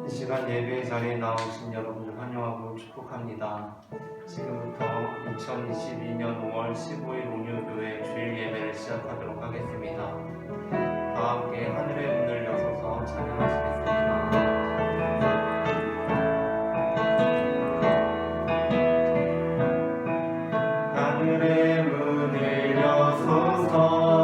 이 시간 예배의 자리에 나오신 여러분을 환영하고 축복합니다. 지금부터 2022년 5월 15일 온유교회 주일 예배를 시작하도록 하겠습니다. 다 함께 하늘의 문을 여서서 찬양하시겠습니다. 하늘의 문을 여소서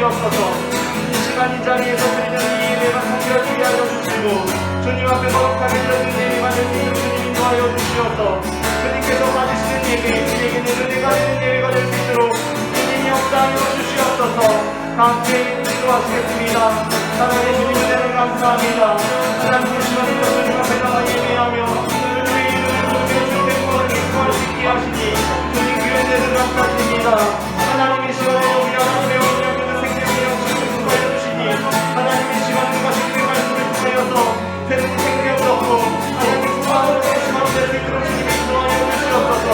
주시옵소서. 이 시간 이 자리에서 드리는 이 예배가 성결하게 하여 주시고 주님 앞에 거룩하게 드리는 예배가 되는 주님 인도하여 주시옵소서. 주님께서 받으시는 예배 우리에게는 은혜가 되는 예배가 될 수 있도록 주님이 역사하여 주시옵소서. 함께 기도하시겠습니다. 사랑의 주님 은혜를 감사합니다. 하나님의 시간에 주님 앞에 나가 예배하며 주의 이름을 부르며 주의 구원을 기뻐할 수 있게 하시니 주님 그 은혜를 감사드립니다. 하나님의 시간에 우리 하나님의 원하는 생명의 영광을 부어여 주시니 하나님의 시간을 가시는 말씀을 통하여서 새로운 생명을 얻고 하나님의 구원을 시간을 될 수 있도록 주님이 인도하여 주시옵소서.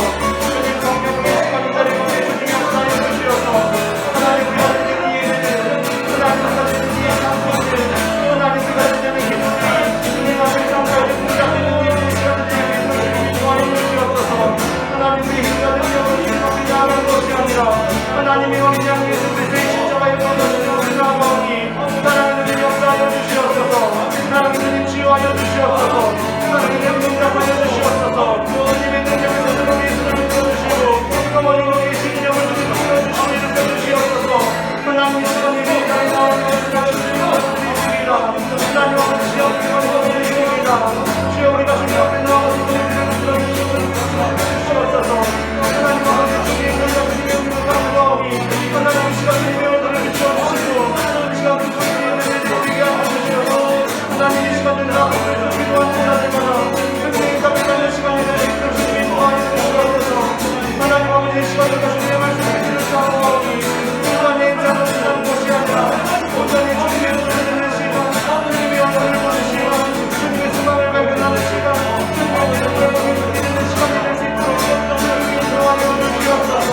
주님 성령의 시간을 자리 가운데 주님이 역사하여 주시옵소서. 하나님 우리 하나님의 예배는 하나님 가지는 이의 감사들 하나님 가지는 기도들이 주님 앞에 성과를 공작되는 예배의 시간을 주님이 인도하여 주시옵소서. 하나님의 힘과 능력을 주님 앞에 나아가는 것이 아니라 하나님의 왕 예수 그리스도의 십자가의 권한으로 나아가오니 사랑하는 주님 역사하여 주시옵소서. 사랑하는 주님 치유하여 주시옵소서. 사랑하는 주님 응답하여 주시옵소서. 주님의 능력을 거듭하게 예수를 믿어주시고 어머니로 계신 인형을 주님 불러주시고 이름 펴주시옵소서. 하나님 주님 나의 마음을 주시옵소서. 하나님 아버지 시험을 거듭드리십니다. 주여 우리가 주님 앞에 나와서 주님을 주시옵소서. 하나님 아버지 주님의 능력 주님의 은혜를 감사하오니 하나님 시간 주님의 얼굴을 비춰주시고 시간 주님의 은혜를 드리게 하여 주시옵소서. 하나님 이 시간을 나아가며 기도하는 자들마다 주님의 답변하는 시간이 되도록 주님이 도와주시옵소서. 하나님 아버지 이 시간을 주님의 말씀을 들으사오니 시간의 인상을 주는 것이 아니라 온전히 주님의 은혜를 듣는 시간 주님의 영광을 보는 시간 주님의 수강을 발견하는 시간 주님의 은혜를 보게 되는 시간이 될 수 있도록 주님이 인도하여 주시옵소서.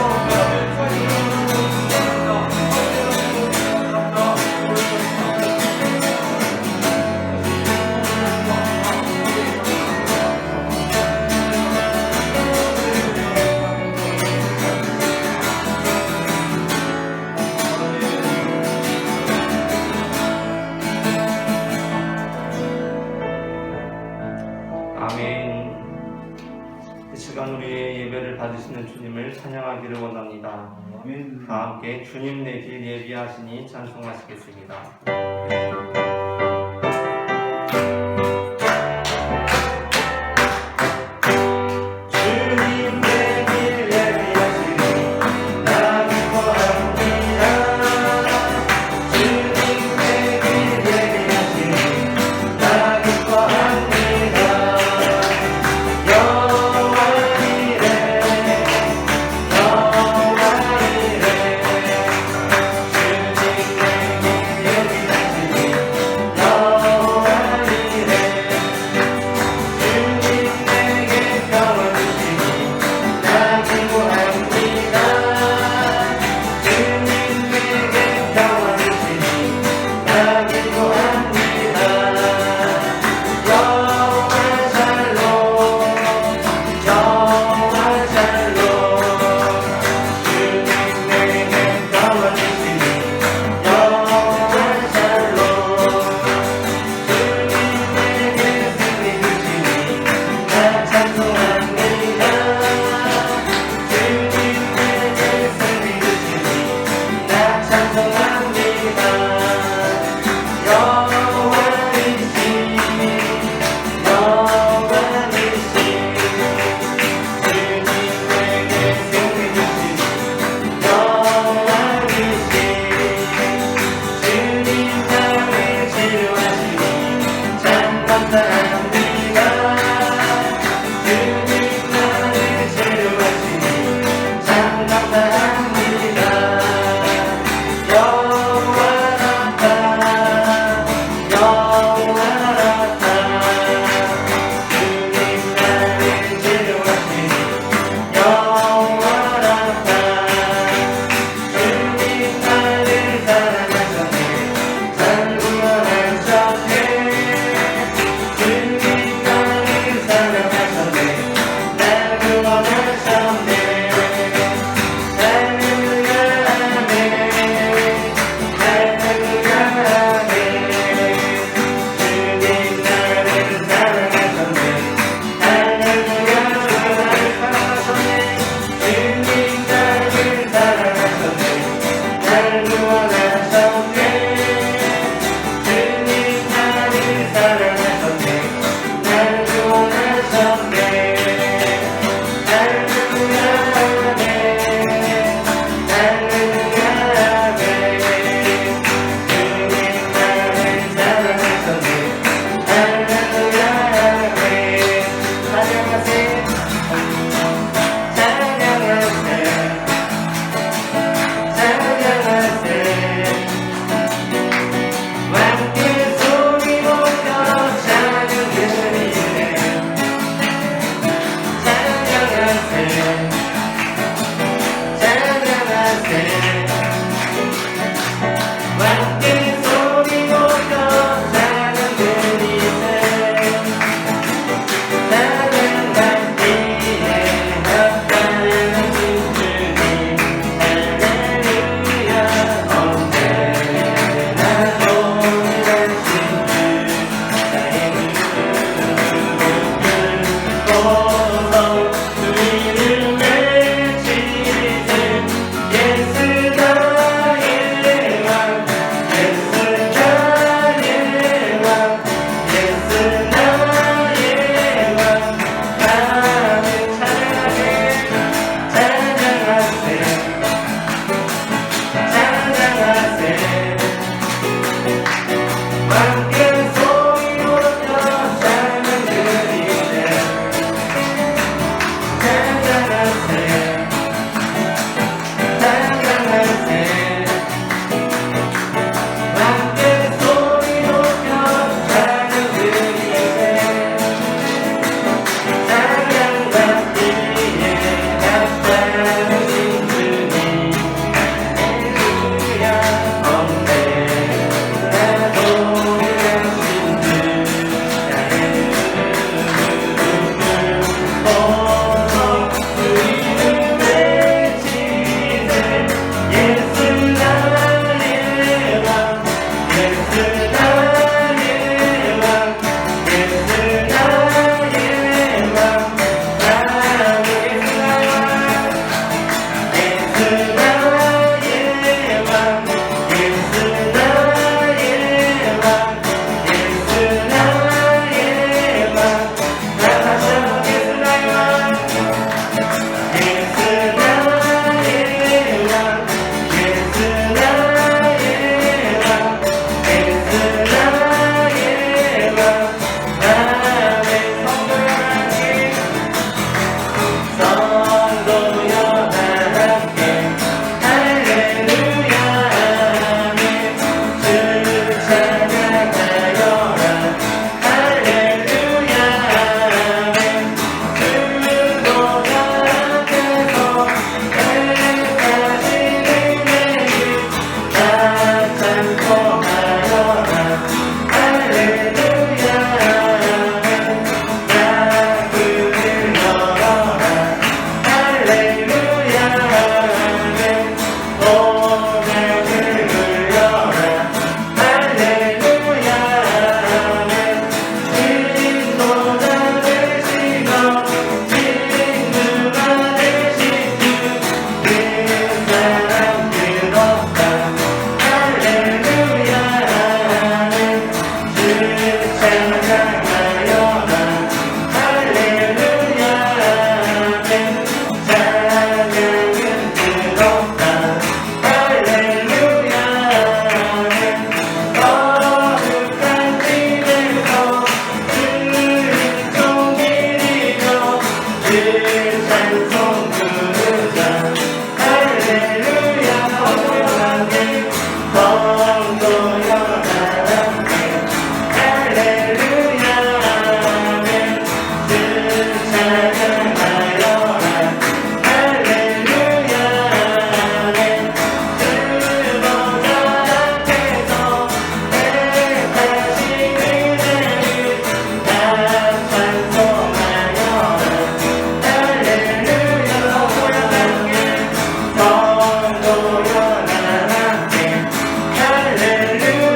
아멘. 이 시간 우리의 예배를 받으시는 주님을 찬양하기를 원합니다. 아멘. 다 함께 주님 내 길 예비하시니 찬송하시겠습니다. 주님 할렐루야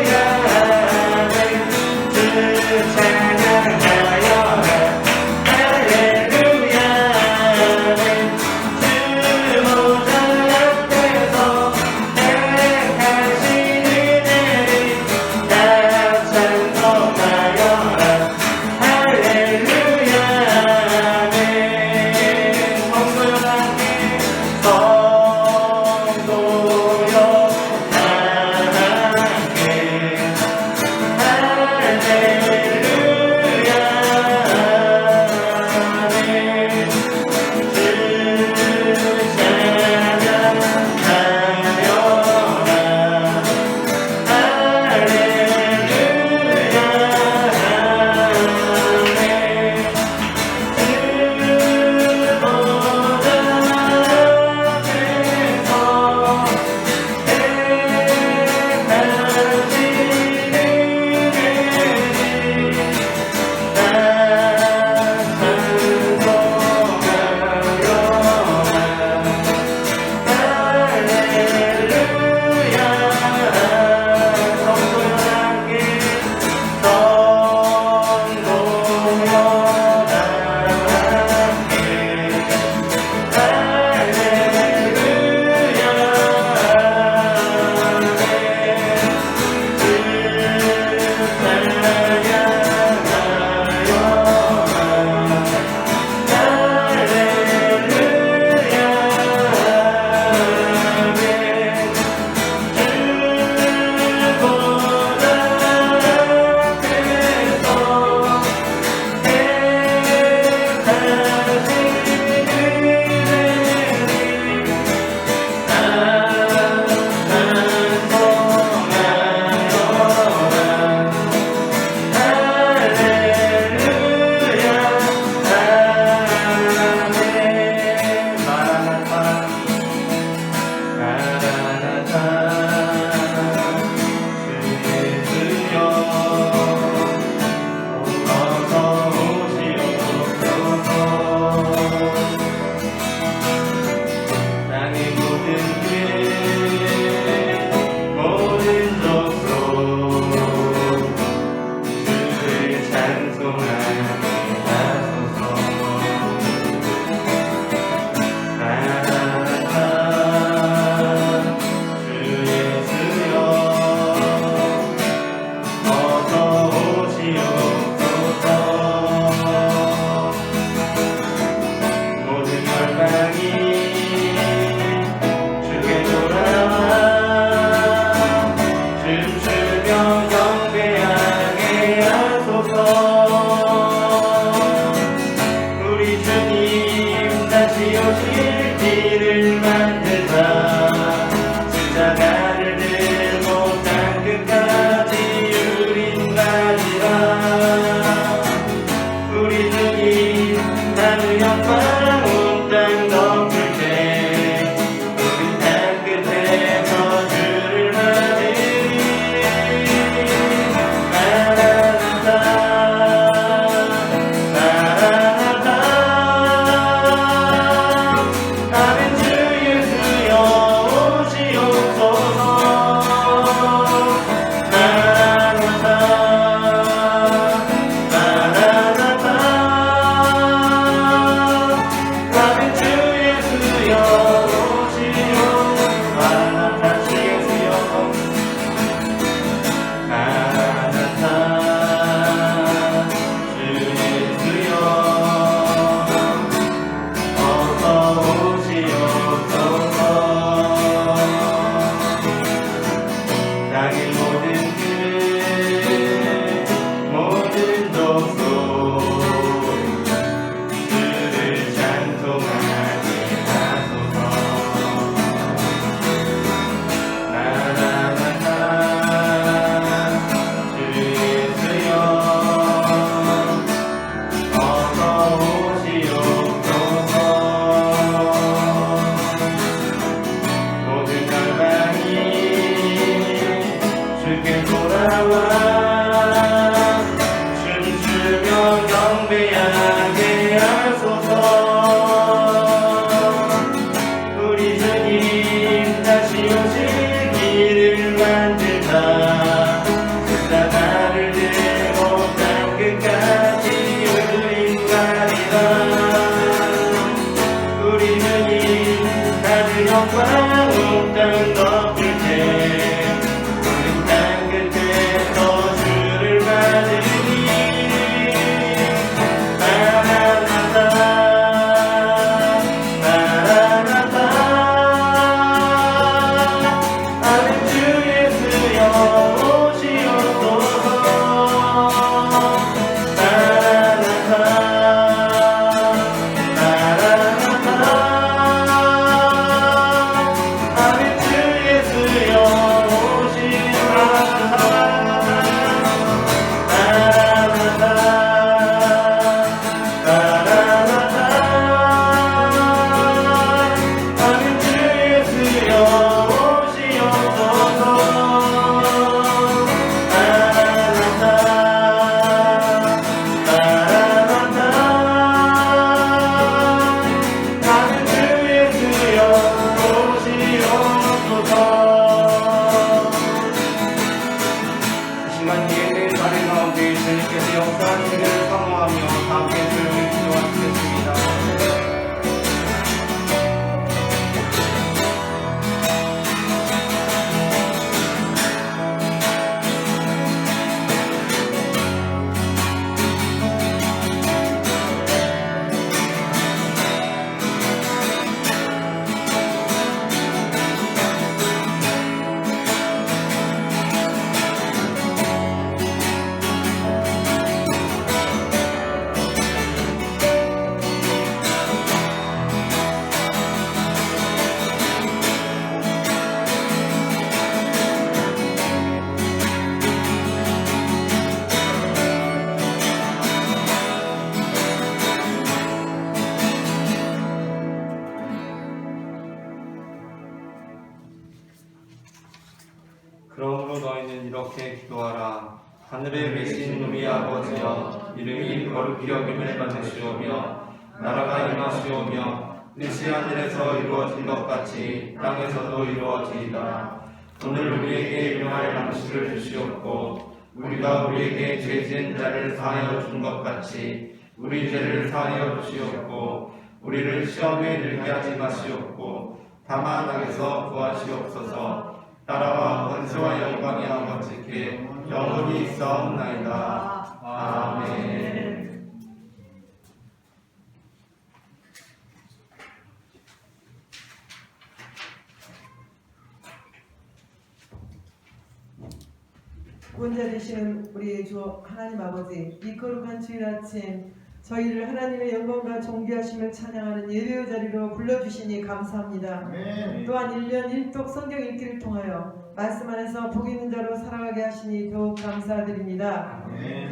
경배하게 하소서. 우리 주님 다시 오실 길을 만들다 십자가를 들고 땅 끝까지 우린 가리라. 우리 주님 하늘 영광 온 땅 덮을 때 우리 땅 끝에서 주를 맞으리. 마라나타 마라나타 아멘. 주 예수여 오시옵소서. 마라나타 마라나타 아멘. 주 예수여 오시옵소서. 마라나타 주 예수여 마라나타 주 예수여 어서 오시옵소서. 땅의 모든 길 모든 독소 주를 찬송하게 하소서. 마라나타 주 예수여 어서 오시옵소서. 모든 열방이 주께 돌아와 춤추며 경배하게 하소서. 우리 주님 다시 오실 길을 만들다 십자가를 들고 땅 끝까지 우린 가리라. 우리 주님 하늘 영광 온 땅 덮을 때 우린 땅 끝에서 주를 맞으리. 마라나타 마라나타 아멘. 주 예수여 오시옵소서. 마라나타 마라나타 아멘. 주 예수여 오시옵소서. 마라나타 마라나타 아멘. 주 예수여 오시옵소서. 마라나타 마라나타 아멘. 주 예수여 오시옵소서. 이 시간 예배의 자리 가운데 주님께서 역사하시기를 사모하며 다 함께 조용히 기도하시겠습니다. 그러므로 너희는 이렇게 기도하라. 하늘에 계신 우리 아버지여, 이름이 거룩히 여김을 받으시오며 나라가 임하시오며 뜻이 하늘에서 이루어진 것 같이 땅에서도 이루어지이다. 오늘 우리에게 일용할 양식을 주시옵고 우리가 우리에게 죄 지은 자를 사하여 준 것 같이 우리 죄를 사하여 주시옵고 우리를 시험에 들게 하지 마시옵고 다만 악에서 구하시옵소서. 나라와 권세와 영광이 아버지께 영원히 있사옵나이다. 아멘. 구원자 되시는 우리 주 하나님 아버지, 이 거룩한 주일 아침 저희를 하나님의 영광과 존귀하심을 찬양하는 예배의 자리로 불러주시니 감사합니다. 또한 1년 1독 성경 읽기를 통하여 말씀 안에서 복 있는 자로 살아가게 하시니 더욱 감사드립니다.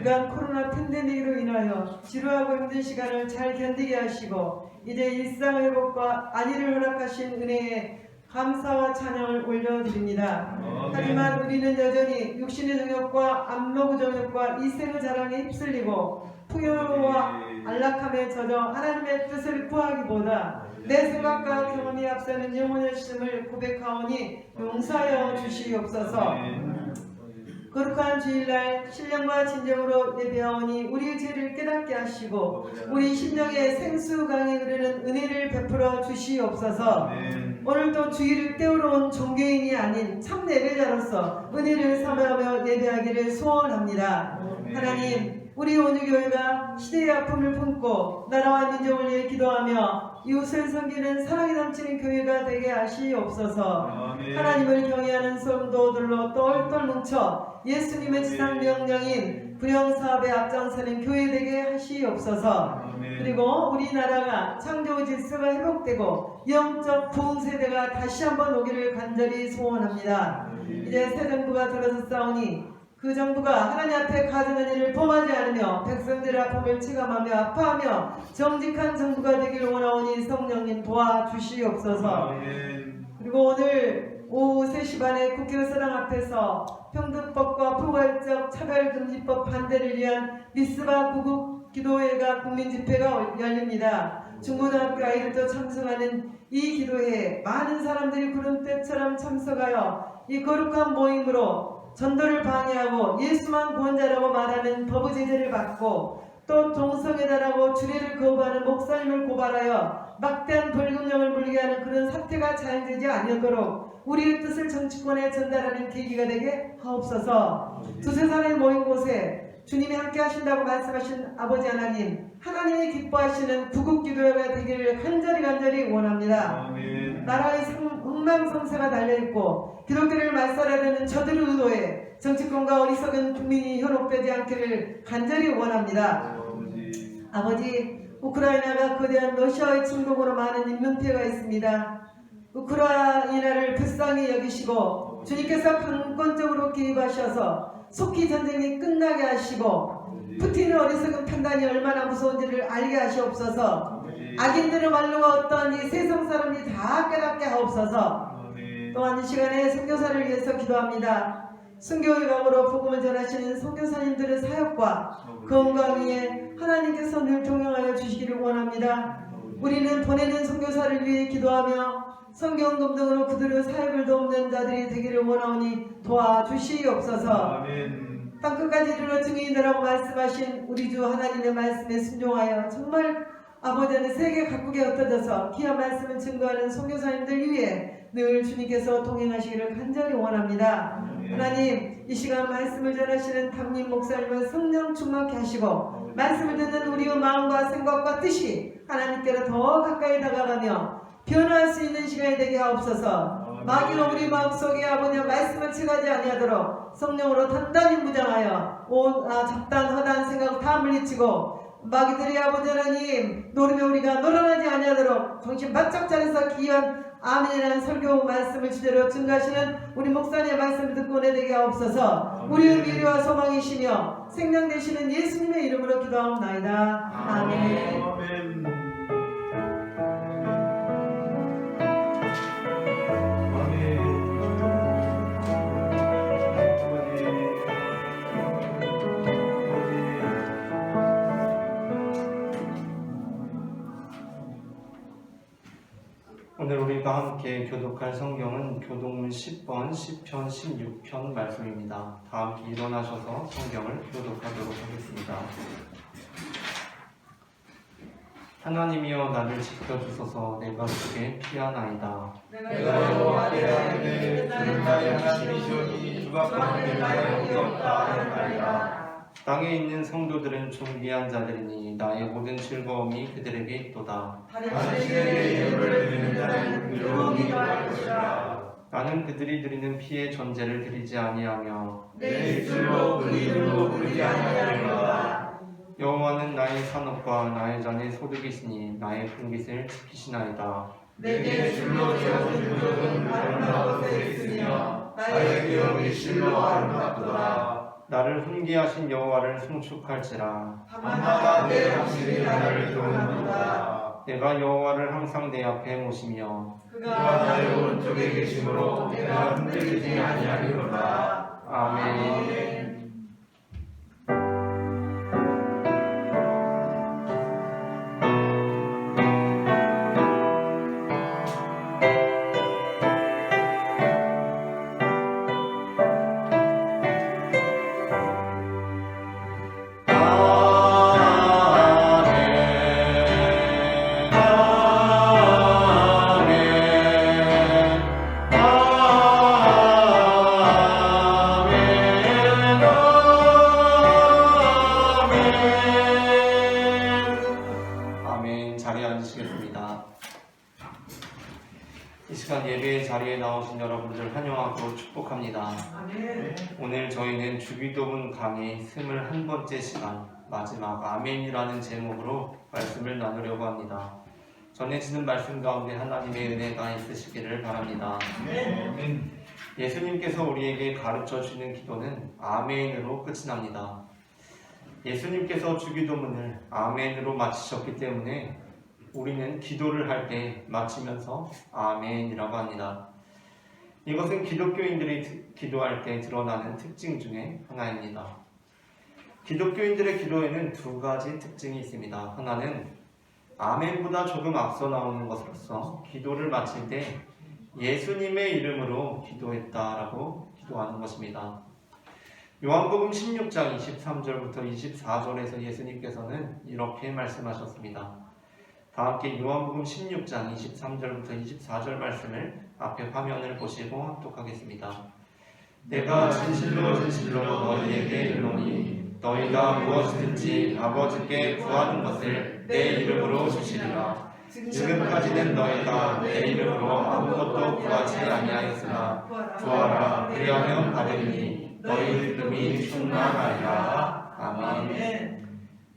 그간 코로나 팬데믹으로 인하여 지루하고 힘든 시간을 잘 견디게 하시고 이제 일상 회복과 안위를 허락하신 은혜에 감사와 찬양을 올려드립니다. 하지만 우리는 여전히 육신의 정욕과 안목의 정욕과 이생의 자랑에 휩쓸리고 풍요와 안락함에 젖어 하나님의 뜻을 구하기보다 내 생각과 경험이 앞서는 영혼의 심을 고백하오니 용서하여 주시옵소서. 거룩한 주일날 신령과 진정으로 예배하오니 우리의 죄를 깨닫게 하시고 우리 심령에 생수강에 흐르는 은혜를 베풀어 주시옵소서. 오늘도 주일을 때우러 온 종교인이 아닌 참 예배자로서 은혜를 사모하며 예배하기를 소원합니다. 하나님, 우리 온유교회가 시대의 아픔을 품고 나라와 민족을 위해 기도하며 이웃을 섬기는 사랑이 넘치는 교회가 되게 하시옵소서. 하나님을 경외하는 성도들로 똘똘 뭉쳐 예수님의 지상 명령인 분영사업에 앞장서는 교회 되게 하시옵소서. 그리고 우리나라가 창조 질서가 회복되고 영적 부흥 세대가 다시 한번 오기를 간절히 소원합니다. 이제 새 정부가 들어섰사오니 그 정부가 하나님 앞에 가증한 일을 범하지 않으며 백성들의 아픔을 체감하며 아파하며 정직한 정부가 되기를 원하오니 성령님 도와주시옵소서. 그리고 오늘 오후 3시 반에 국회의사당 앞에서 평등법과 포괄적 차별금지법 반대를 위한 미스바 구국 기도회가 국민집회가 열립니다. 중고등학교 아이들도 참석하는 이 기도회에 많은 사람들이 구름대처럼 참석하여 이 거룩한 모임으로 전도를 방해하고 예수만 구원자라고 말하는 법의 제재를 받고 또 동성애자라고 주례를 거부하는 목사님을 고발하여 막대한 벌금형을 물게 하는 그런 사태가 자행되지 아니하도록 우리의 뜻을 정치권에 전달하는 계기가 되게 하옵소서. 두세 사람이 모인 곳에 주님이 함께 하신다고 말씀하신 아버지 하나님, 하나님이 기뻐하시는 구국기도회가 되기를 간절히 원합니다. 나라의 흥망성쇠가 달려있고 기독교를 말살해야 되는 저들의 의도에 정치권과 어리석은 국민이 현혹되지 않기를 간절히 원합니다. 아버지, 우크라이나가 거대한 러시아의 침공으로 많은 인명피해가 있습니다. 우크라이나를 불쌍히 여기시고 주님께서 강권적으로 개입하셔서 속히 전쟁이 끝나게 하시고 푸틴의 어리석은 판단이 얼마나 무서운지를 알게 하시옵소서. 악인들의 말로가 어떠한 이 세상 사람이 다 깨닫게 하옵소서. 또한 이 시간에 선교사를 위해서 기도합니다. 순교의감으로 복음을 전하시는 선교사님들의 사역과 건강 위에 하나님께서 늘 동행하여 주시기를 원합니다. 우리는 보내는 선교사를 위해 기도하며 성경금 등으로 그들의 사역을 돕는 자들이 되기를 원하오니 도와주시옵소서. 땅끝까지 이르러 증인이라고 말씀하신 우리 주 하나님의 말씀에 순종하여 정말 아버지 안에 세계 각국에 흩어져서 귀한 말씀을 증거하는 선교사님들 위해 늘 주님께서 동행하시기를 간절히 원합니다. 하나님, 이 시간 말씀을 전하시는 담임 목사님을 성령 충만케 하시고 말씀을 듣는 우리의 마음과 생각과 뜻이 하나님께로 더 가까이 다가가며 변화할 수 있는 시간이 되게 하옵소서. 마귀가 우리 마음속에 아버지 말씀을 채가지 아니하도록 성령으로 단단히 무장하여 잡단 허단 생각 다 물리치고 마귀들이 아버지 하나님 노름에 우리가 놀아나지 아니하도록 정신 바짝 차려서 귀한 아멘이라는 설교 말씀을 주제로 증가하시는 우리 목사님의 말씀을 듣고 은혜되게 하옵소서. 우리의 미래와 소망이시며 생명 되시는 예수님의 이름으로 기도하옵나이다. 아멘. 오늘 우리가 함께 교독할 성경은 교독문 10번, 10편, 16편 말씀입니다. 다 함께 일어나셔서 성경을 교독하도록 하겠습니다. 하나님이여 나를 지켜주소서. 내가 주께 피하나이다. 내가 여호와께 하나님의 주는 나의 하나님이시오니 주가 가운데 나의 힘이 없다 하였나이다. 땅에 있는 성도들은 존귀한 자들이니 나의 모든 즐거움이 그들에게 있도다. 당신에게 예물을 드리는 자는 괴로움이 더할 것이라. 나는 그들이 드리는 피의 전제를 드리지 아니하며 내 입술로 그 이름도 부르지 아니하리로다. 여호와는 나의 산업과 나의 잔의 소득이시니 나의 분깃을 지키시나이다. 내게 줄로 지어진 무적은 아름다운 곳에 있으며 나의 기업이 실로 아름답도다. 나를 훈계하신 여호와를 송축할지라. 밤마다 내 당신이 나를 교훈하노라. 내가 여호와를 항상 내 앞에 모시며 그가 나의 오른쪽에 계심으로 내가 흔들리지 아니하리로다. 아멘. 아멘. 자리에 앉으시겠습니다. 이 시간 예배의 자리에 나오신 여러분들 환영하고 축복합니다. 아멘. 오늘 저희는 주기도문 강의 21번째 시간 마지막 아멘이라는 제목으로 말씀을 나누려고 합니다. 전해지는 말씀 가운데 하나님의 은혜가 있으시기를 바랍니다. 예수님께서 우리에게 가르쳐 주시는 기도는 아멘으로 끝이 납니다. 예수님께서 주기도문을 아멘으로 마치셨기 때문에 우리는 기도를 할 때 마치면서 아멘이라고 합니다. 이것은 기독교인들이 기도할 때 드러나는 특징 중에 하나입니다. 기독교인들의 기도에는 두 가지 특징이 있습니다. 하나는 아멘보다 조금 앞서 나오는 것으로서 기도를 마칠 때 예수님의 이름으로 기도했다라고 기도하는 것입니다. 요한복음 16장 23절부터 24절에서 예수님께서는 이렇게 말씀하셨습니다. 다 함께 요한복음 16장 23절부터 24절 말씀을 앞에 화면을 보시고 합독하겠습니다. 내가 진실로 진실로 너희에게 이르노니 너희가 무엇이든지 아버지께 구하는 것을 내 이름으로 주시리라. 지금까지는 너희가 내 이름으로 아무것도 구하지 아니하였으나 구하라 그리하면 받으리니 너희 믿음이 충만하리라. 아멘.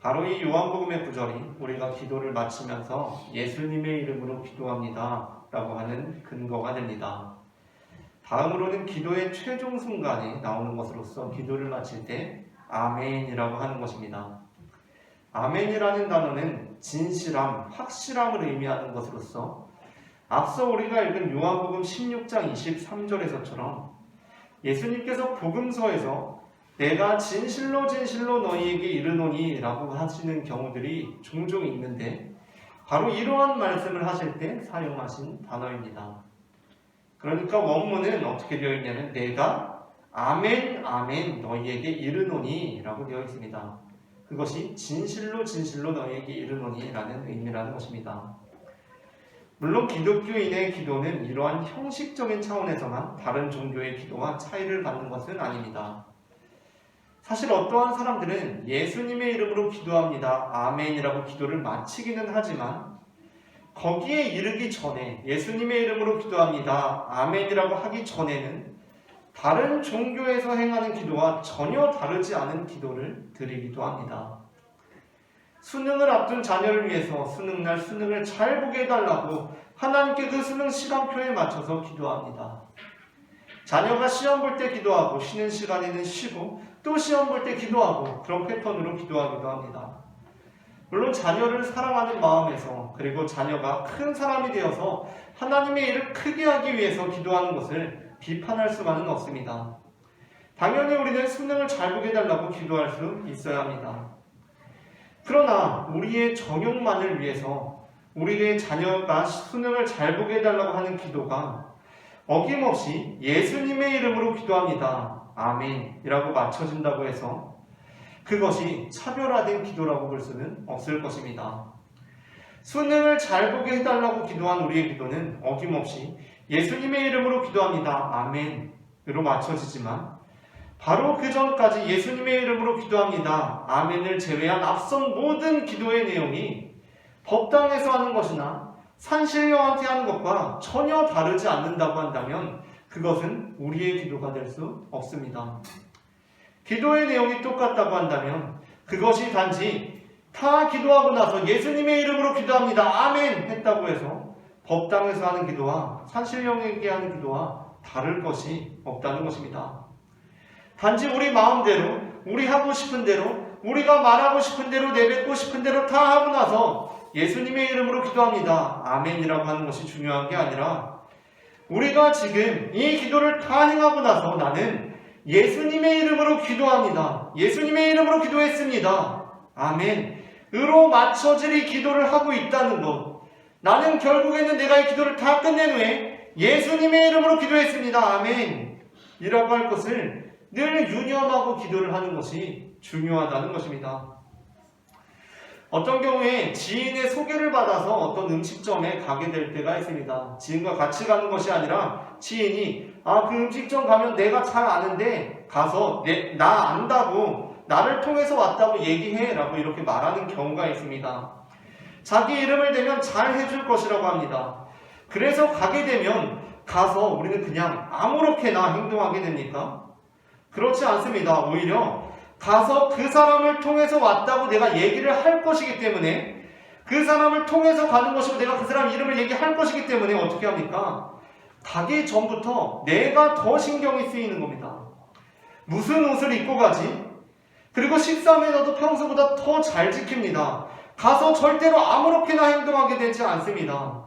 바로 이 요한복음의 구절이 우리가 기도를 마치면서 예수님의 이름으로 기도합니다 라고 하는 근거가 됩니다. 다음으로는 기도의 최종 순간에 나오는 것으로서 기도를 마칠 때 아멘이라고 하는 것입니다. 아멘이라는 단어는 진실함, 확실함을 의미하는 것으로서 앞서 우리가 읽은 요한복음 16장 23절에서처럼 예수님께서 복음서에서 내가 진실로 진실로 너희에게 이르노니 라고 하시는 경우들이 종종 있는데 바로 이러한 말씀을 하실 때 사용하신 단어입니다. 그러니까 원문은 어떻게 되어 있냐면 내가 아멘 아멘 너희에게 이르노니 라고 되어 있습니다. 그것이 진실로 진실로 너희에게 이르노니 라는 의미라는 것입니다. 물론 기독교인의 기도는 이러한 형식적인 차원에서만 다른 종교의 기도와 차이를 갖는 것은 아닙니다. 사실 어떠한 사람들은 예수님의 이름으로 기도합니다. 아멘이라고 기도를 마치기는 하지만 거기에 이르기 전에 예수님의 이름으로 기도합니다. 아멘이라고 하기 전에는 다른 종교에서 행하는 기도와 전혀 다르지 않은 기도를 드리기도 합니다. 수능을 앞둔 자녀를 위해서 수능날 수능을 잘 보게 해달라고 하나님께 그 수능 시간표에 맞춰서 기도합니다. 자녀가 시험 볼 때 기도하고 쉬는 시간에는 쉬고 또 시험 볼 때 기도하고 그런 패턴으로 기도하기도 합니다. 물론 자녀를 사랑하는 마음에서 그리고 자녀가 큰 사람이 되어서 하나님의 일을 크게 하기 위해서 기도하는 것을 비판할 수만은 없습니다. 당연히 우리는 수능을 잘 보게 해달라고 기도할 수 있어야 합니다. 그러나 우리의 정욕만을 위해서 우리의 자녀가 수능을 잘 보게 해달라고 하는 기도가 어김없이 예수님의 이름으로 기도합니다. 아멘이라고 맞춰진다고 해서 그것이 차별화된 기도라고 볼 수는 없을 것입니다. 수능을 잘 보게 해달라고 기도한 우리의 기도는 어김없이 예수님의 이름으로 기도합니다. 아멘으로 맞춰지지만 바로 그 전까지 예수님의 이름으로 기도합니다. 아멘을 제외한 앞선 모든 기도의 내용이 법당에서 하는 것이나 산신령한테 하는 것과 전혀 다르지 않는다고 한다면 그것은 우리의 기도가 될 수 없습니다. 기도의 내용이 똑같다고 한다면 그것이 단지 다 기도하고 나서 예수님의 이름으로 기도합니다. 아멘 했다고 해서 법당에서 하는 기도와 산신령에게 하는 기도와 다를 것이 없다는 것입니다. 단지 우리 마음대로, 우리 하고 싶은 대로, 우리가 말하고 싶은 대로, 내뱉고 싶은 대로 다 하고 나서 예수님의 이름으로 기도합니다. 아멘이라고 하는 것이 중요한 게 아니라 우리가 지금 이 기도를 다 행하고 나서 나는 예수님의 이름으로 기도합니다. 예수님의 이름으로 기도했습니다. 아멘. 으로 맞춰질 이 기도를 하고 있다는 것. 나는 결국에는 내가 이 기도를 다 끝낸 후에 예수님의 이름으로 기도했습니다. 아멘. 이라고 할 것을 늘 유념하고 기도를 하는 것이 중요하다는 것입니다. 어떤 경우에 지인의 소개를 받아서 어떤 음식점에 가게 될 때가 있습니다. 지인과 같이 가는 것이 아니라 지인이 그 음식점 가면 내가 잘 아는데 가서 나 안다고 나를 통해서 왔다고 얘기해 라고 이렇게 말하는 경우가 있습니다. 자기 이름을 대면 잘 해줄 것이라고 합니다. 그래서 가게 되면 가서 우리는 그냥 아무렇게나 행동하게 됩니까? 그렇지 않습니다. 오히려 가서 그 사람을 통해서 왔다고 내가 얘기를 할 것이기 때문에 그 사람을 통해서 가는 것이고 내가 그 사람 이름을 얘기할 것이기 때문에 어떻게 합니까? 가기 전부터 내가 더 신경이 쓰이는 겁니다. 무슨 옷을 입고 가지? 그리고 식사 매너도 평소보다 더 잘 지킵니다. 가서 절대로 아무렇게나 행동하게 되지 않습니다.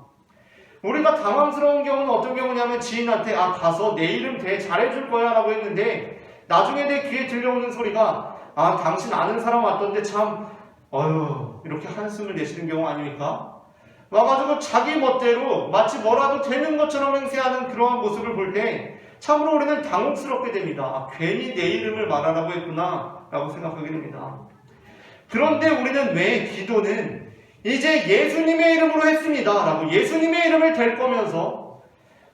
우리가 당황스러운 경우는 어떤 경우냐면 지인한테 가서 내 이름 대 잘해줄 거야 라고 했는데 나중에 내 귀에 들려오는 소리가 당신 아는 사람 왔던데 참 이렇게 한숨을 내쉬는 경우 아닙니까? 와가지고 자기 멋대로 마치 뭐라도 되는 것처럼 행세하는 그러한 모습을 볼 때 참으로 우리는 당혹스럽게 됩니다. 괜히 내 이름을 말하라고 했구나 라고 생각하게 됩니다. 그런데 우리는 왜 기도는 이제 예수님의 이름으로 했습니다 라고 예수님의 이름을 댈 거면서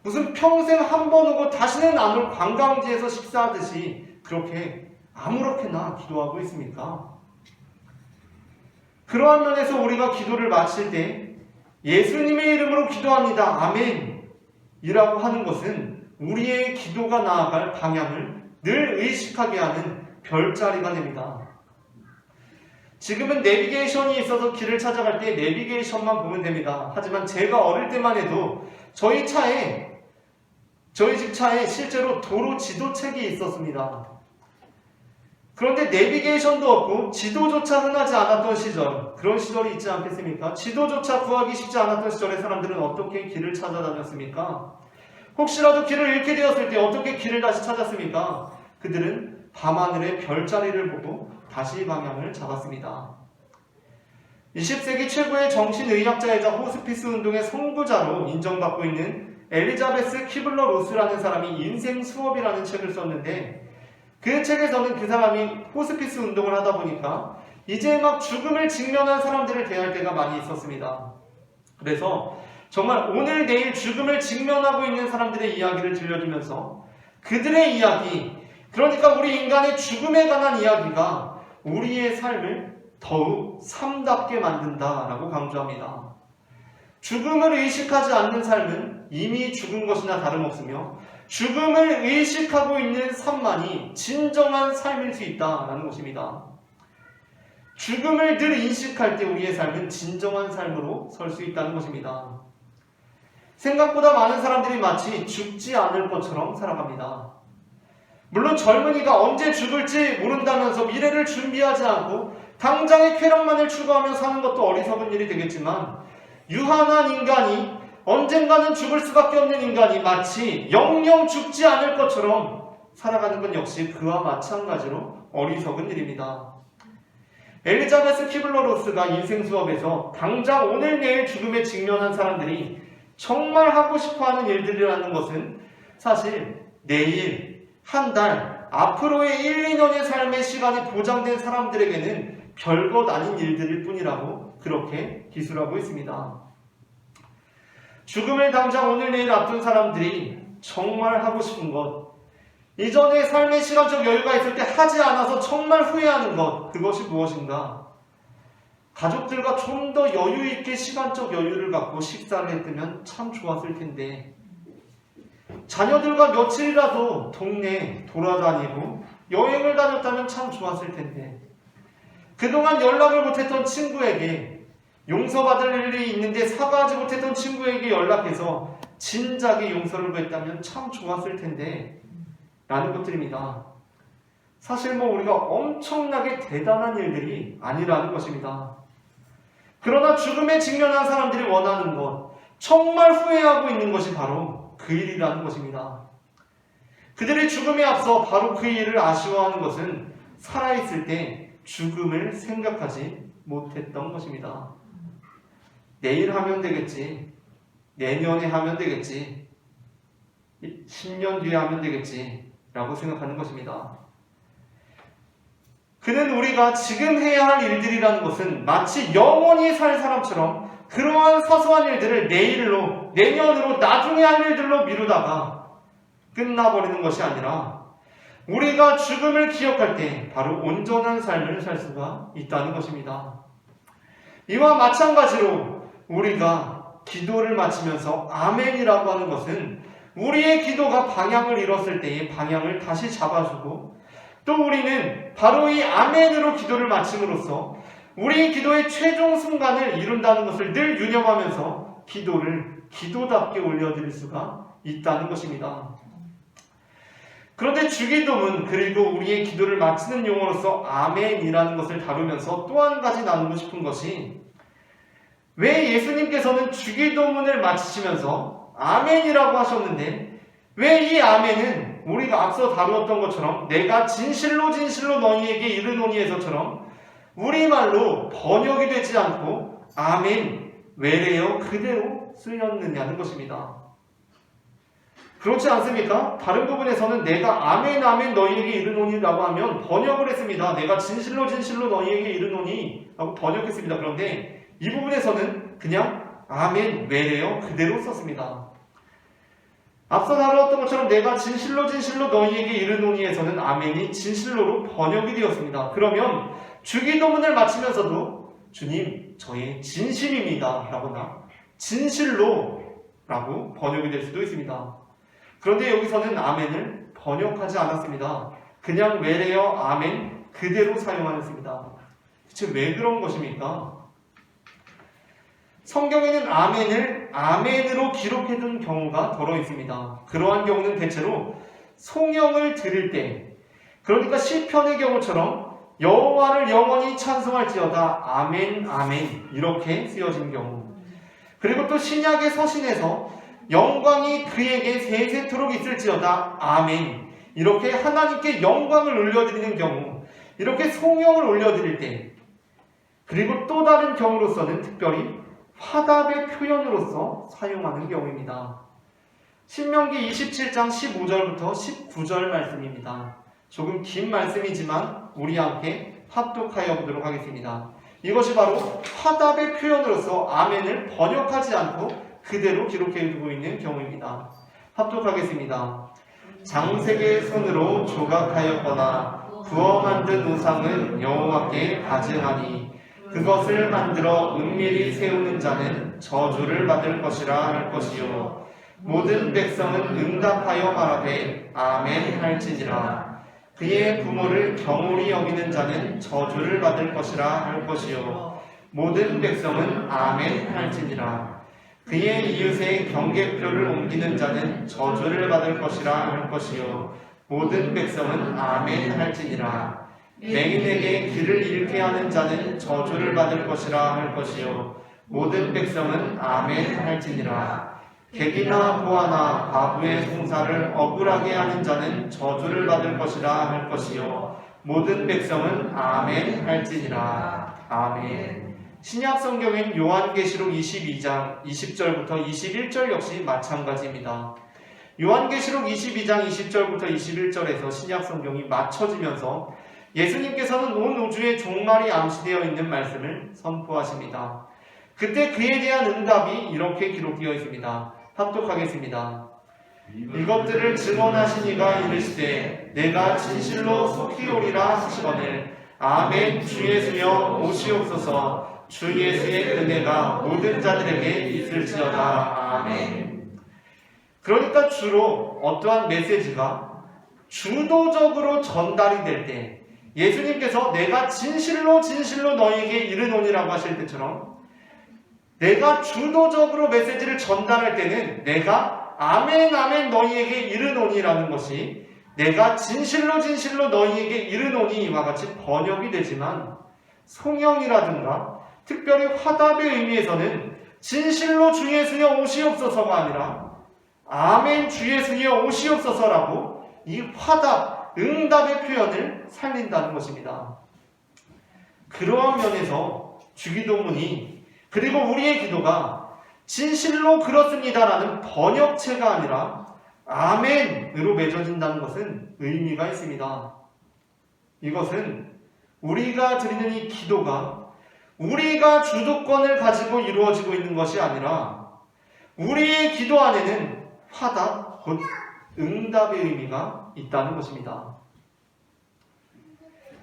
무슨 평생 한 번 오고 다시는 안 올 관광지에서 식사하듯이 그렇게 아무렇게나 기도하고 있습니까? 그러한 면에서 우리가 기도를 마칠 때 예수님의 이름으로 기도합니다. 아멘 이라고 하는 것은 우리의 기도가 나아갈 방향을 늘 의식하게 하는 별자리가 됩니다. 지금은 내비게이션이 있어서 길을 찾아갈 때 내비게이션만 보면 됩니다. 하지만 제가 어릴 때만 해도 저희 집 차에 실제로 도로 지도책이 있었습니다. 그런데 내비게이션도 없고 지도조차 흔하지 않았던 시절, 그런 시절이 있지 않겠습니까? 지도조차 구하기 쉽지 않았던 시절에 사람들은 어떻게 길을 찾아다녔습니까? 혹시라도 길을 잃게 되었을 때 어떻게 길을 다시 찾았습니까? 그들은 밤하늘의 별자리를 보고 다시 방향을 잡았습니다. 20세기 최고의 정신의학자이자 호스피스 운동의 선구자로 인정받고 있는 엘리자베스 키블러 로스라는 사람이 인생 수업이라는 책을 썼는데 그 책에서는 그 사람이 호스피스 운동을 하다 보니까 이제 막 죽음을 직면한 사람들을 대할 때가 많이 있었습니다. 그래서 정말 오늘 내일 죽음을 직면하고 있는 사람들의 이야기를 들려주면서 그들의 이야기, 그러니까 우리 인간의 죽음에 관한 이야기가 우리의 삶을 더욱 삶답게 만든다라고 강조합니다. 죽음을 의식하지 않는 삶은 이미 죽은 것이나 다름없으며 죽음을 의식하고 있는 삶만이 진정한 삶일 수 있다라는 것입니다. 죽음을 늘 인식할 때 우리의 삶은 진정한 삶으로 설 수 있다는 것입니다. 생각보다 많은 사람들이 마치 죽지 않을 것처럼 살아갑니다. 물론 젊은이가 언제 죽을지 모른다면서 미래를 준비하지 않고 당장의 쾌락만을 추구하며 사는 것도 어리석은 일이 되겠지만 유한한 인간이 언젠가는 죽을 수밖에 없는 인간이 마치 영영 죽지 않을 것처럼 살아가는 건 역시 그와 마찬가지로 어리석은 일입니다. 엘리자베스 키블러 로스가 인생 수업에서 당장 오늘 내일 죽음에 직면한 사람들이 정말 하고 싶어하는 일들이라는 것은 사실 내일, 한 달, 앞으로의 1, 2년의 삶의 시간이 보장된 사람들에게는 별것 아닌 일들일 뿐이라고 그렇게 기술하고 있습니다. 죽음을 당장 오늘 내일 앞둔 사람들이 정말 하고 싶은 것, 이전에 삶의 시간적 여유가 있을 때 하지 않아서 정말 후회하는 것, 그것이 무엇인가? 가족들과 좀 더 여유 있게 시간적 여유를 갖고 식사를 했으면 참 좋았을 텐데 자녀들과 며칠이라도 동네 돌아다니고 여행을 다녔다면 참 좋았을 텐데, 그동안 연락을 못했던 친구에게 용서받을 일이 있는데 사과하지 못했던 친구에게 연락해서 진작에 용서를 구했다면 참 좋았을 텐데 라는 것들입니다. 사실 우리가 엄청나게 대단한 일들이 아니라는 것입니다. 그러나 죽음에 직면한 사람들이 원하는 것, 정말 후회하고 있는 것이 바로 그 일이라는 것입니다. 그들의 죽음에 앞서 바로 그 일을 아쉬워하는 것은 살아있을 때 죽음을 생각하지 못했던 것입니다. 내일 하면 되겠지, 내년에 하면 되겠지, 10년 뒤에 하면 되겠지 라고 생각하는 것입니다. 그는 우리가 지금 해야 할 일들이라는 것은 마치 영원히 살 사람처럼 그러한 사소한 일들을 내일로, 내년으로, 나중에 할 일들로 미루다가 끝나버리는 것이 아니라 우리가 죽음을 기억할 때 바로 온전한 삶을 살 수가 있다는 것입니다. 이와 마찬가지로 우리가 기도를 마치면서 아멘이라고 하는 것은 우리의 기도가 방향을 잃었을 때의 방향을 다시 잡아주고, 또 우리는 바로 이 아멘으로 기도를 마침으로써 우리의 기도의 최종 순간을 이룬다는 것을 늘 유념하면서 기도를 기도답게 올려드릴 수가 있다는 것입니다. 그런데 주기도문, 그리고 우리의 기도를 마치는 용어로서 아멘이라는 것을 다루면서 또 한 가지 나누고 싶은 것이, 왜 예수님께서는 주기도문을 마치시면서 아멘이라고 하셨는데 왜 이 아멘은 우리가 앞서 다루었던 것처럼 내가 진실로 진실로 너희에게 이르노니에서처럼 우리말로 번역이 되지 않고 아멘, 외래어 그대로 쓰였느냐는 것입니다. 그렇지 않습니까? 다른 부분에서는 내가 아멘 아멘 너희에게 이르노니라고 하면 번역을 했습니다. 내가 진실로 진실로 너희에게 이르노니 라고 번역했습니다. 그런데 이 부분에서는 그냥 아멘, 외래어 그대로 썼습니다. 앞서 다루었던 것처럼 내가 진실로 진실로 너희에게 이르노니에서는 아멘이 진실로로 번역이 되었습니다. 그러면 주기도문을 마치면서도 주님 저의 진심입니다 라거나 진실로 라고 번역이 될 수도 있습니다. 그런데 여기서는 아멘을 번역하지 않았습니다. 그냥 외래어 아멘 그대로 사용하였습니다. 대체 왜 그런 것입니까? 성경에는 아멘을 아멘으로 기록해둔 경우가 더러 있습니다. 그러한 경우는 대체로 송영을 드릴 때, 그러니까 시편의 경우처럼 여호와를 영원히 찬송할지어다 아멘 아멘 이렇게 쓰여진 경우, 그리고 또 신약의 서신에서 영광이 그에게 세세토록 있을지어다 아멘 이렇게 하나님께 영광을 올려드리는 경우, 이렇게 송영을 올려드릴 때, 그리고 또 다른 경우로서는 특별히 화답의 표현으로서 사용하는 경우입니다. 신명기 27장 15절부터 19절 말씀입니다. 조금 긴 말씀이지만 우리 함께 합독하여 보도록 하겠습니다. 이것이 바로 화답의 표현으로서 아멘을 번역하지 않고 그대로 기록해 두고 있는 경우입니다. 합독하겠습니다. 장색의 손으로 조각하였거나 부어 만든 우상은 여호와께 가증하니 그것을 만들어 은밀히 세우는 자는 저주를 받을 것이라 할 것이요 모든 백성은 응답하여 말하되 아멘 할지니라. 그의 부모를 경홀히 여기는 자는 저주를 받을 것이라 할 것이요 모든 백성은 아멘 할지니라. 그의 이웃의 경계표를 옮기는 자는 저주를 받을 것이라 할 것이요 모든 백성은 아멘 할지니라. 맹인에게 길을 잃게 하는 자는 저주를 받을 것이라 할 것이요 모든 백성은 아멘 할지니라. 객이나 고아나 과부의 송사를 억울하게 하는 자는 저주를 받을 것이라 할 것이요 모든 백성은 아멘 할지니라. 아멘. 신약 성경인 요한계시록 22장 20절부터 21절 역시 마찬가지입니다. 요한계시록 22장 20절부터 21절에서 신약 성경이 맞춰지면서 예수님께서는 온 우주의 종말이 암시되어 있는 말씀을 선포하십니다. 그때 그에 대한 응답이 이렇게 기록되어 있습니다. 합독하겠습니다. 이것들을 증언하시니가 이르시되 내가 진실로 속히 오리라 하시거늘 아멘. 주 예수여 오시옵소서. 주 예수의 은혜가 모든 자들에게 있을지어다. 아멘. 그러니까 주로 어떠한 메시지가 주도적으로 전달이 될 때, 예수님께서 내가 진실로 진실로 너희에게 이르노니라고 하실 때처럼 내가 주도적으로 메시지를 전달할 때는 내가 아멘 아멘 너희에게 이르노니라는 것이 내가 진실로 진실로 너희에게 이르노니와 같이 번역이 되지만, 송영이라든가 특별히 화답의 의미에서는 진실로 주 예수여 오시옵소서가 아니라 아멘 주 예수여 오시옵소서라고 이 화답, 응답의 표현을 살린다는 것입니다. 그러한 면에서 주기도문이, 그리고 우리의 기도가 진실로 그렇습니다라는 번역체가 아니라 아멘으로 맺어진다는 것은 의미가 있습니다. 이것은 우리가 드리는 이 기도가 우리가 주도권을 가지고 이루어지고 있는 것이 아니라 우리의 기도 안에는 화답, 곧 응답의 의미가 있다는 것입니다.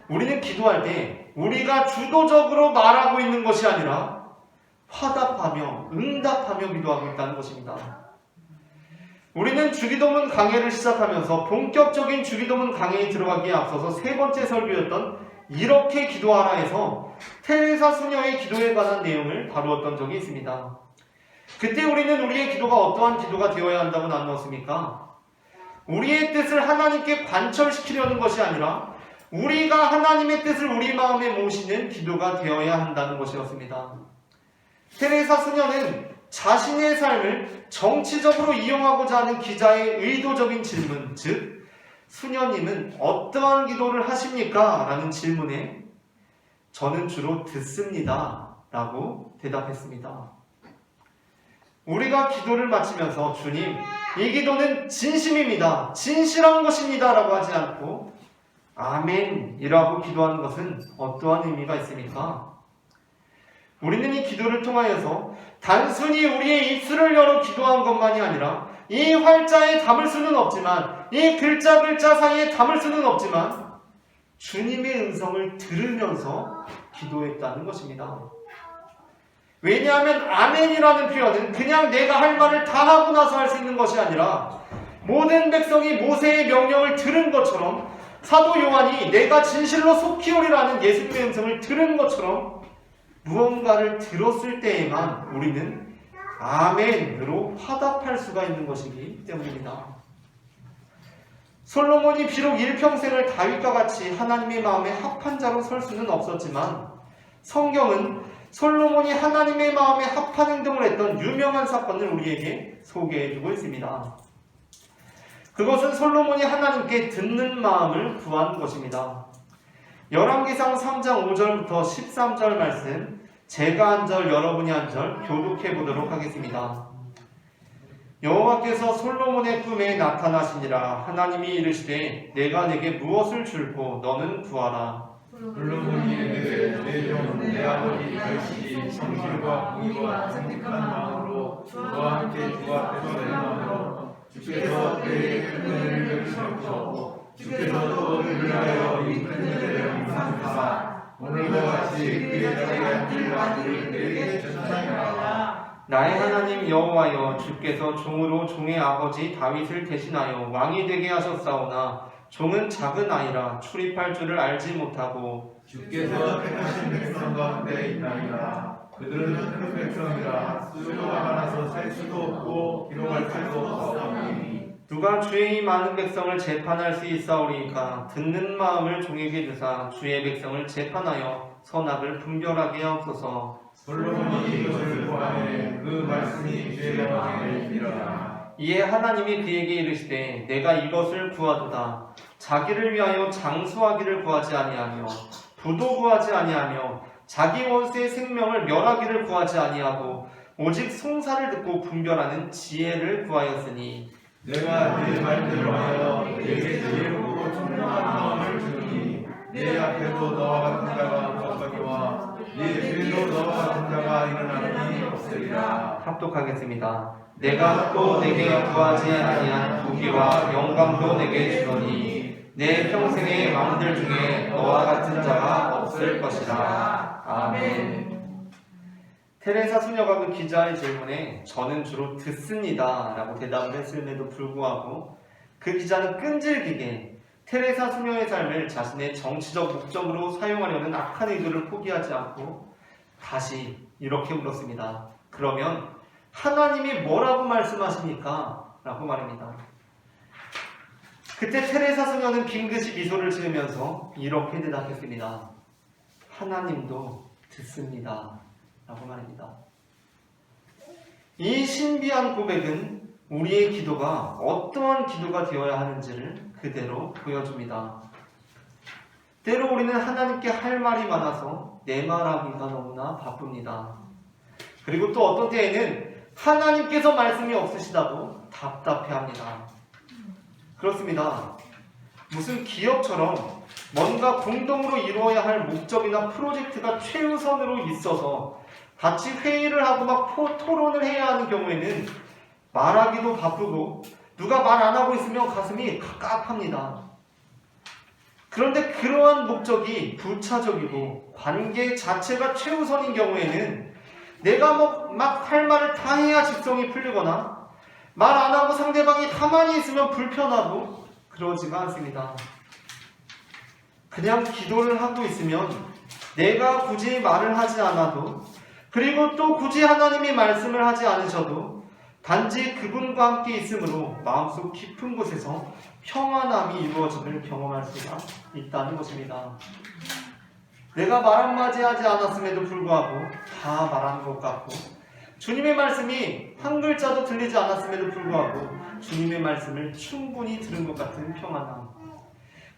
우리는 기도할 때 우리가 주도적으로 말하고 있는 것이 아니라 화답하며 응답하며 기도하고 있다는 것입니다. 우리는 주기도문 강해를 시작하면서 본격적인 주기도문 강해에 들어가기에 앞서서 세 번째 설교였던 이렇게 기도하라에서 테레사 수녀의 기도에 관한 내용을 다루었던 적이 있습니다. 그때 우리는 우리의 기도가 어떠한 기도가 되어야 한다고 나누었습니까? 우리의 뜻을 하나님께 관철시키려는 것이 아니라 우리가 하나님의 뜻을 우리 마음에 모시는 기도가 되어야 한다는 것이었습니다. 테레사 수녀는 자신의 삶을 정치적으로 이용하고자 하는 기자의 의도적인 질문, 즉 수녀님은 어떠한 기도를 하십니까? 라는 질문에 저는 주로 듣습니다 라고 대답했습니다. 우리가 기도를 마치면서 주님, 이 기도는 진심입니다, 진실한 것입니다 라고 하지 않고 아멘이라고 기도하는 것은 어떠한 의미가 있습니까? 우리는 이 기도를 통하여서 단순히 우리의 입술을 열어 기도한 것만이 아니라 이 활자에 담을 수는 없지만, 이 글자 사이에 담을 수는 없지만 주님의 음성을 들으면서 기도했다는 것입니다. 왜냐하면 아멘이라는 표현은 그냥 내가 할 말을 다 하고 나서 할 수 있는 것이 아니라 모든 백성이 모세의 명령을 들은 것처럼, 사도 요한이 내가 진실로 속히 오리라는 예수님의 음성을 들은 것처럼 무언가를 들었을 때에만 우리는 아멘으로 화답할 수가 있는 것이기 때문입니다. 솔로몬이 비록 일평생을 다윗과 같이 하나님의 마음에 합한 자로 설 수는 없었지만 성경은 솔로몬이 하나님의 마음에 합한 행동을 했던 유명한 사건을 우리에게 소개해주고 있습니다. 그것은 솔로몬이 하나님께 듣는 마음을 구한 것입니다. 열왕기상 3장 5절부터 13절 말씀, 제가 한 절 여러분이 한 절 교독해 보도록 하겠습니다. 여호와께서 솔로몬의 꿈에 나타나시니라. 하나님이 이르시되 내가 내게 무엇을 줄고 너는 구하라. 솔로몬이 이르되 내 종 내 아버지 다윗이 성실과 공의와 선택한 마음으로 주와 함께 주 앞에서 마음으로 주께서 그의 큰 은혜를 베푸셨고 주께서 또 그를 위하여 이 큰 은혜를 감사하사 오늘과 같이 그의 자리에 앉을 아들을 그에게 주셨나이다. 나의 하나님 여호와여, 주께서 종으로 종의 아버지 다윗을 대신하여 왕이 되게 하셨사오나 종은 작은 아이라 출입할 줄을 알지 못하고 주께서 택하신 백성 가운데 있나이다. 그들은 큰 백성이라 수요가 많아서 셀 수도 없고 기록할 수도 없사오니 누가 주의 이 많은 백성을 재판할 수 있사오리이까. 듣는 마음을 종에게 주사 주의 백성을 재판하여 선악을 분별하게 하옵소서. 솔로몬이 이것을 보아내 그 말씀이 주의 명령에 이르니라. 이에 하나님이 그에게 이르시되 내가 이것을 구하도다. 자기를 위하여 장수하기를 구하지 아니하며 부도 구하지 아니하며 자기 원수의 생명을 멸하기를 구하지 아니하고 오직 송사를 듣고 분별하는 지혜를 구하였으니 내가 네 말대로 하여 내게 지혜롭고 청명한 마음을 주니 내 앞에도 너와 같은 자가 없었거니와 네 뒤에도 너와 같은 자가 일어나니 없으리라. 합독하겠습니다. 내가 또 내게 구하지 아니한 부귀와 영광도 내게 주노니 내 평생의 왕들 중에 너와 같은 자가 없을 것이라. 아멘. 테레사 수녀가 그 기자의 질문에 저는 주로 듣습니다 라고 대답을 했음에도 불구하고 그 기자는 끈질기게 테레사 수녀의 삶을 자신의 정치적 목적으로 사용하려는 악한 의도를 포기하지 않고 다시 이렇게 물었습니다. 그러면 하나님이 뭐라고 말씀하십니까? 라고 말합니다. 그때 테레사 수녀는 빙긋이 미소를 지으면서 이렇게 대답했습니다. 하나님도 듣습니다. 라고 말합니다. 이 신비한 고백은 우리의 기도가 어떠한 기도가 되어야 하는지를 그대로 보여줍니다. 때로 우리는 하나님께 할 말이 많아서 내 말하기가 너무나 바쁩니다. 그리고 또 어떤 때에는 하나님께서 말씀이 없으시다고 답답해합니다. 그렇습니다. 무슨 기업처럼 뭔가 공동으로 이루어야 할 목적이나 프로젝트가 최우선으로 있어서 같이 회의를 하고 막 토론을 해야 하는 경우에는 말하기도 바쁘고 누가 말 안 하고 있으면 가슴이 갑갑합니다. 그런데 그러한 목적이 부차적이고 관계 자체가 최우선인 경우에는 내가 막 할 말을 다 해야 직성이 풀리거나 말 안 하고 상대방이 가만히 있으면 불편하고 그러지가 않습니다. 그냥 기도를 하고 있으면 내가 굳이 말을 하지 않아도 그리고 또 굳이 하나님이 말씀을 하지 않으셔도 단지 그분과 함께 있으므로 마음속 깊은 곳에서 평안함이 이루어짐을 경험할 수가 있다는 것입니다. 내가 말 한마디 하지 않았음에도 불구하고 다 말한 것 같고 주님의 말씀이 한 글자도 들리지 않았음에도 불구하고 주님의 말씀을 충분히 들은 것 같은 평안함.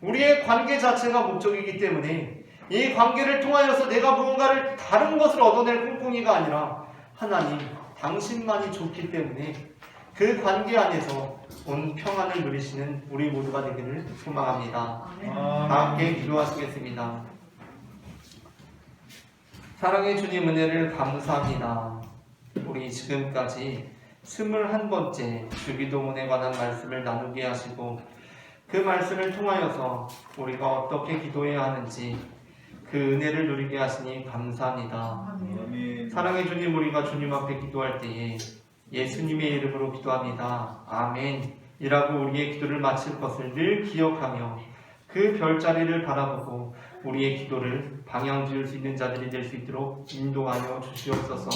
우리의 관계 자체가 목적이기 때문에 이 관계를 통하여서 내가 무언가를 다른 것을 얻어낼 꿍꿍이가 아니라 하나님, 당신만이 좋기 때문에 그 관계 안에서 온 평안을 누리시는 우리 모두가 되기를 소망합니다. 다 함께 기도하시겠습니다. 사랑의 주님 은혜를 감사합니다. 우리 지금까지 21번째 주기도문에 관한 말씀을 나누게 하시고 그 말씀을 통하여서 우리가 어떻게 기도해야 하는지 그 은혜를 누리게 하시니 감사합니다. 아멘. 사랑의 주님, 우리가 주님 앞에 기도할 때에 예수님의 이름으로 기도합니다. 아멘 이라고 우리의 기도를 마칠 것을 늘 기억하며 그 별자리를 바라보고 우리의 기도를 방향 지을 수 있는 자들이 될 수 있도록 인도하여 주시옵소서.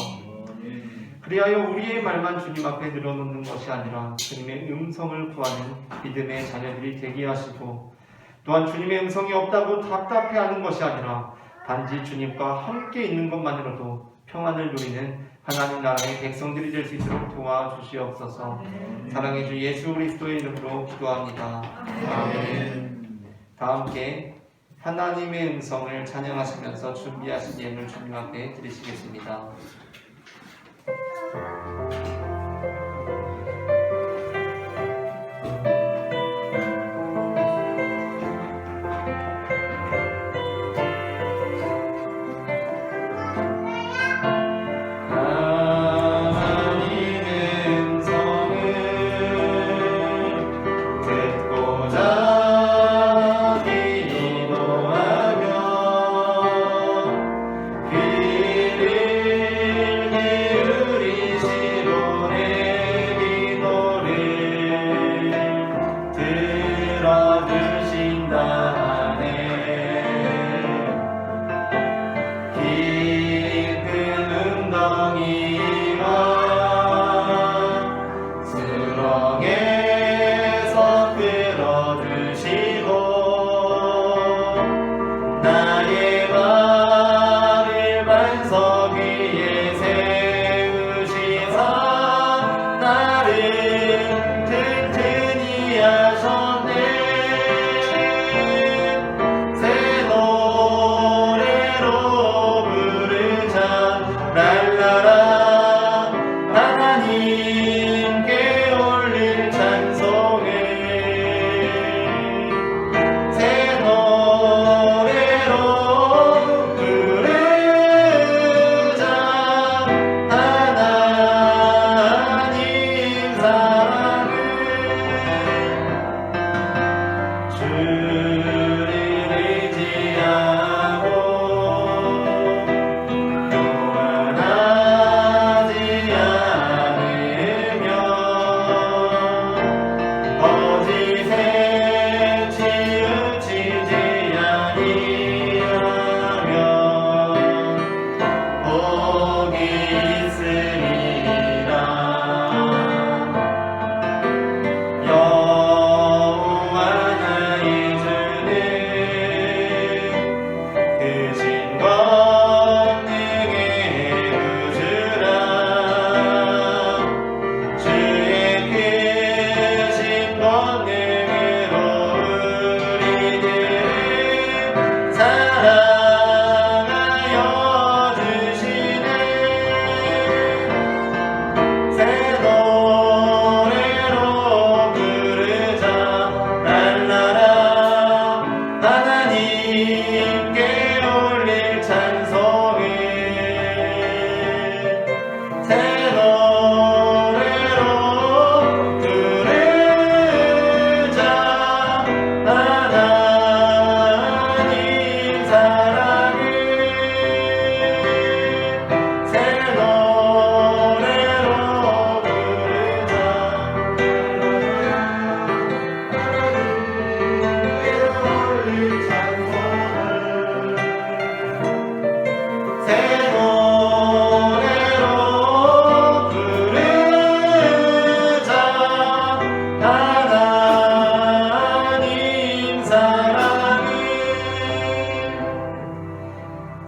그리하여 우리의 말만 주님 앞에 늘어놓는 것이 아니라 주님의 음성을 구하는 믿음의 자녀들이 되게 하시고 또한 주님의 음성이 없다고 답답해하는 것이 아니라 단지 주님과 함께 있는 것만으로도 평안을 누리는 하나님 나라의 백성들이 될 수 있도록 도와주시옵소서. 사랑의 주 예수 그리스도의 이름으로 기도합니다. 아멘. 다 함께 하나님의 음성을 찬양하시면서 준비하신 예물 주님 앞에 드리시겠습니다. 귀를 기울이시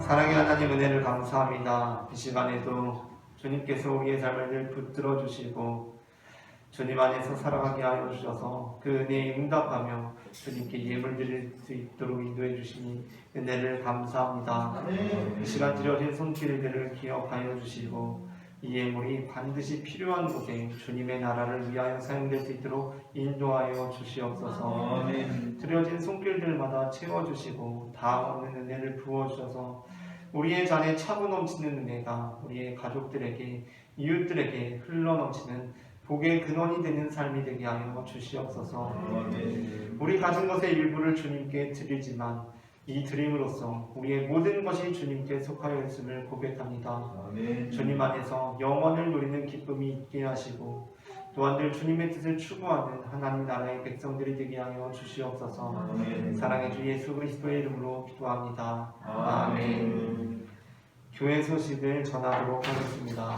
사랑의 하나님 은혜를 감사합니다. 이 시간에도 주님께서 우리의 삶을 늘 붙들어 주시고 주님 안에서 살아가게 하여 주셔서 그 은혜에 응답하며 주님께 예물 드릴 수 있도록 인도해 주시니 은혜를 감사합니다. 이 시간 드려진 손길들을 기억하여 주시고 이 예물이 반드시 필요한 곳에 주님의 나라를 위하여 사용될 수 있도록 인도하여 주시옵소서. 드려진 손길들마다 채워주시고 다 없는 은혜를 부어주셔서 우리의 잔에 차고 넘치는 은혜가 우리의 가족들에게 이웃들에게 흘러넘치는 복의 근원이 되는 삶이 되게 하여 주시옵소서. 우리 가진 것의 일부를 주님께 드리지만 이 드림으로써 우리의 모든 것이 주님께 속하여 있음을 고백합니다. 주님 안에서 영원을 누리는 기쁨이 있게 하시고 또한 늘 주님의 뜻을 추구하는 하나님 나라의 백성들이 되게 하여 주시옵소서. 사랑의 주 예수 그리스도의 이름으로 기도합니다. 아멘. 교회 소식을 전하도록 하겠습니다.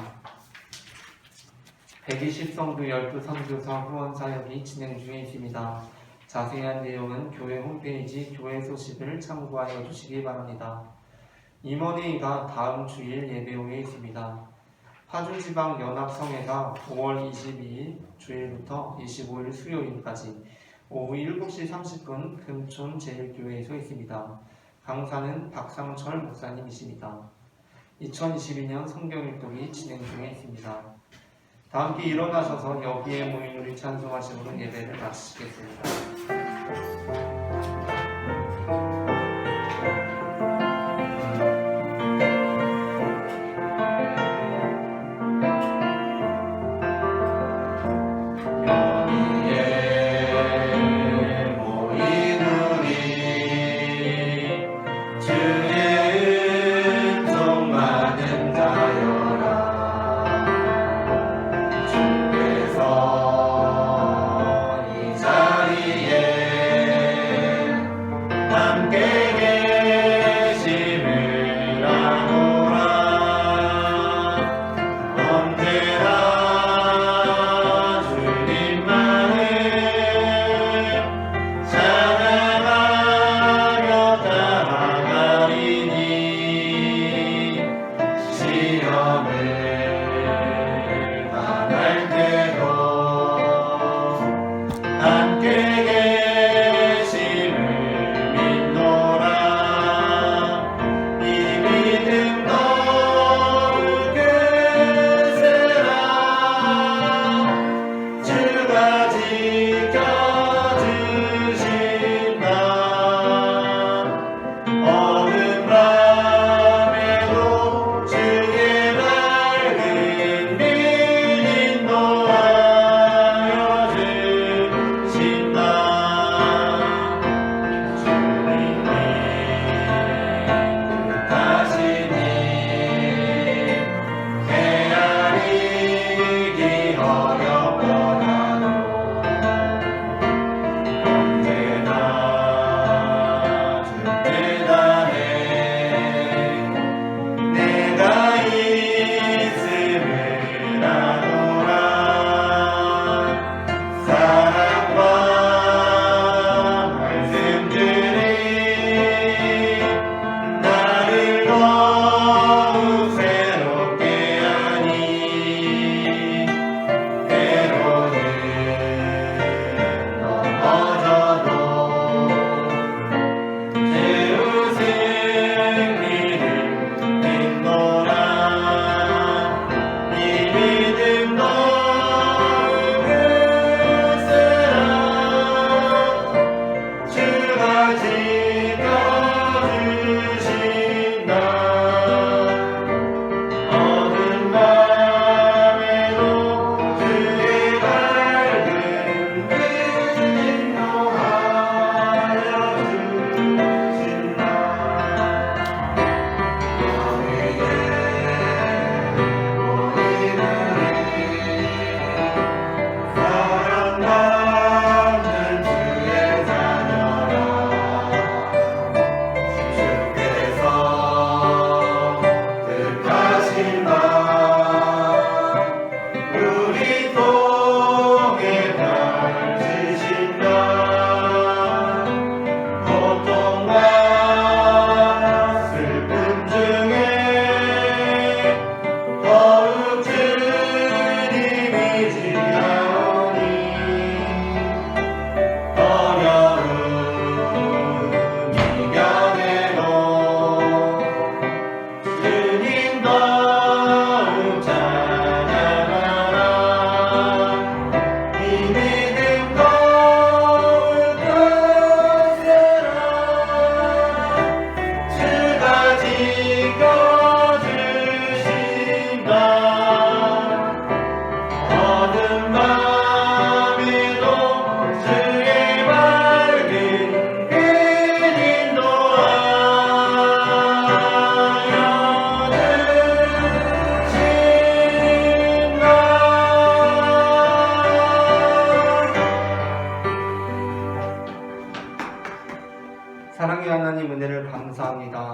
120성도 12선교사 후원 사역이 진행 중에 있습니다. 자세한 내용은 교회 홈페이지 교회 소식을 참고하여 주시기 바랍니다. 임원회의가 다음 주일 예배 후에 있습니다. 파주지방연합성회가 5월 22일 주일부터 25일 수요일까지 오후 7시 30분 금촌 제1교회에서 있습니다. 강사는 박상철 목사님이십니다. 2022년 성경일독이 진행 중에 있습니다. 다 함께 일어나셔서 여기에 모인 우리 찬송하심으로 예배를 마치겠습니다. 주께서 이 자리에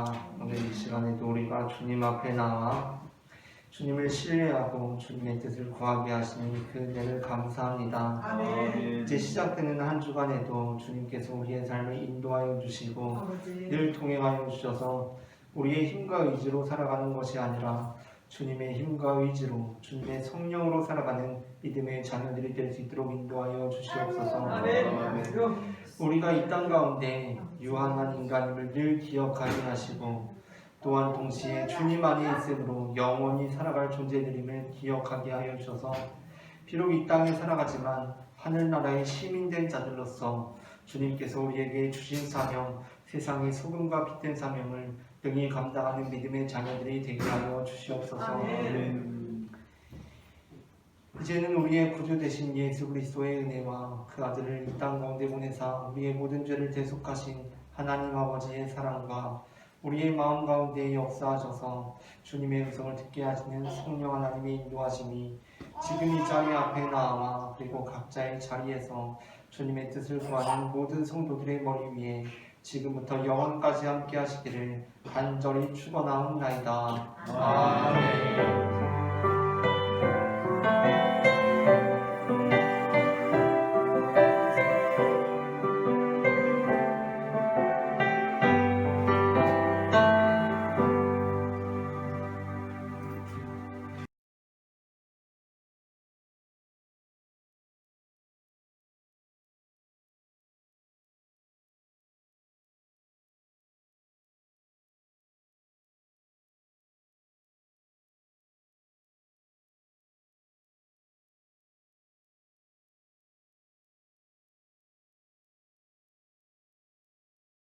감사합니다. 오늘 이 시간에도 우리가 주님 앞에 나와 주님을 신뢰하고 주님의 뜻을 구하게 하시니 그 은혜를 감사합니다. 아멘. 이제 시작되는 한 주간에도 주님께서 우리의 삶을 인도하여 주시고 아버지. 늘 동행하여 주셔서 우리의 힘과 의지로 살아가는 것이 아니라 주님의 힘과 의지로 주님의 성령으로 살아가는 믿음의 자녀들이 될 수 있도록 인도하여 주시옵소서. 아멘. 우리가 이 땅 가운데 유한한 인간임을 늘 기억하게 하시고 또한 동시에 주님 안에 있음으로 영원히 살아갈 존재들임을 기억하게 하여 주셔서 비록 이 땅에 살아가지만 하늘나라의 시민된 자들로서 주님께서 우리에게 주신 사명, 세상의 소금과 빛된 사명을 능히 감당하는 믿음의 자녀들이 되게 하여 주시옵소서. 아멘. 이제는 우리의 구주 되신 예수 그리스도의 은혜와 그 아들을 이 땅 가운데 보내사 우리의 모든 죄를 대속하신 하나님 아버지의 사랑과 우리의 마음 가운데 역사하셔서 주님의 음성을 듣게 하시는 성령 하나님의 인도하심이 지금 이 자리 앞에 나와 그리고 각자의 자리에서 주님의 뜻을 구하는 모든 성도들의 머리 위에 지금부터 영원까지 함께 하시기를 간절히 축원하옵나이다. 아멘.